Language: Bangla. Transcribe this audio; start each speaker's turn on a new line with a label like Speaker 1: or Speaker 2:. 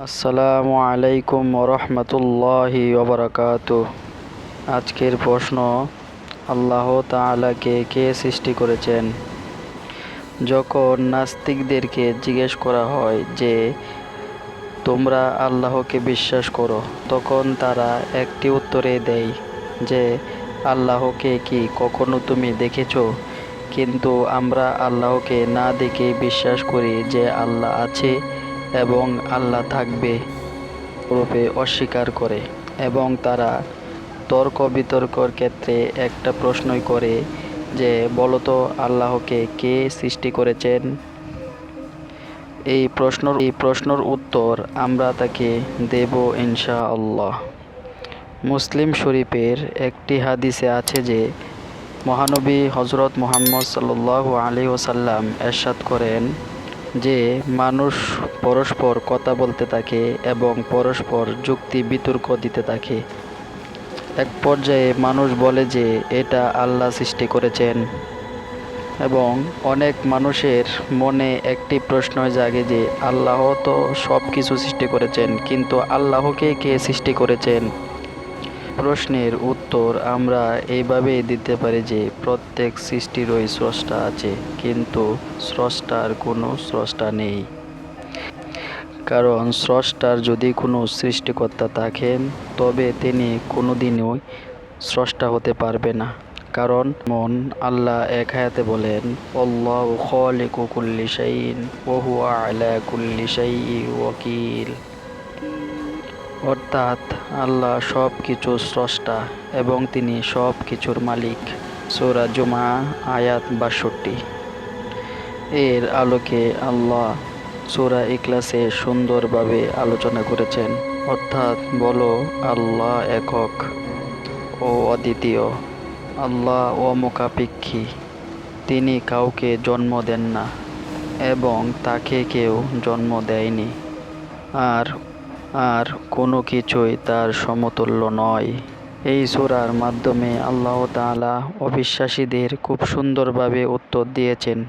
Speaker 1: আসসালামু আলাইকুম ওরহমতুল্লাহি ওবরাকাতুহ। আজকের প্রশ্ন, আল্লাহ তাআলাকে কে সৃষ্টি করেছেন? যখন নাস্তিকদেরকে জিজ্ঞেস করা হয় যে তোমরা আল্লাহকে বিশ্বাস করো, তখন তারা একটি উত্তরে দেয় যে আল্লাহকে কি কখনো তুমি দেখেছো? কিন্তু আমরা আল্লাহকে না দেখে বিশ্বাস করি যে আল্লাহ আছে এবং আল্লাহ থাকবে রূপে অস্বীকার করে। এবং তারা তর্ক বিতর্কর ক্ষেত্রে একটা প্রশ্নই করে যে বলতো আল্লাহকে কে সৃষ্টি করেছেন? এই প্রশ্নের উত্তর আমরা তাকে দেব ইনশাআল্লাহ। মুসলিম শরীফের একটি হাদিসে আছে যে মহানবী হজরত মুহাম্মদ সাল্লাল্লাহু আলাইহি ওয়াসাল্লাম ইরশাদ করেন যে মানুষ পরস্পর কথা বলতে থাকে এবং পরস্পর যুক্তি বিতর্ক দিতে থাকে। এক পর্যায়ে মানুষ বলে যে এটা আল্লাহ সৃষ্টি করেছেন, এবং অনেক মানুষের মনে একটি প্রশ্ন জাগে যে আল্লাহ তো সব কিছু সৃষ্টি করেছেন, কিন্তু আল্লাহকে কে সৃষ্টি করেছেন? প্রশ্নের উত্তর আমরা এইভাবেই দিতে পারি যে প্রত্যেক সৃষ্টিরই স্রষ্টা আছে, কিন্তু স্রষ্টার কোনো স্রষ্টা নেই। কারণ স্রষ্টার যদি কোনো সৃষ্টিকর্তা থাকেন তবে তিনি কোনোদিনই স্রষ্টা হতে পারবে না। কারণ আল্লাহ এক আয়াতে বলেন, আল্লাহু খালিকু কুল্লি শাইইন ওয়া হুয়া আলা কুল্লি শাইইন ওয়াকিল। অর্থাৎ আল্লাহ সব কিছুর স্রষ্টা এবং তিনি সব কিছুর মালিক। সূরা জুমা আয়াত ৬২। এর আলোকে আল্লাহ সূরা ইখলাসে সুন্দরভাবে আলোচনা করেছেন। অর্থাৎ বলো, আল্লাহ একক ও অদ্বিতীয়, আল্লাহ অমুখাপেক্ষী, তিনি কাউকে জন্ম দেন না এবং তাকে কেউ জন্ম দেয়নি, আর কোনো কিছুই তার সমতুল্য নয়। এই সূরার মাধ্যমে আল্লাহ তাআলা অবিশ্বাসীদের খুব সুন্দরভাবে উত্তর দিয়েছেন।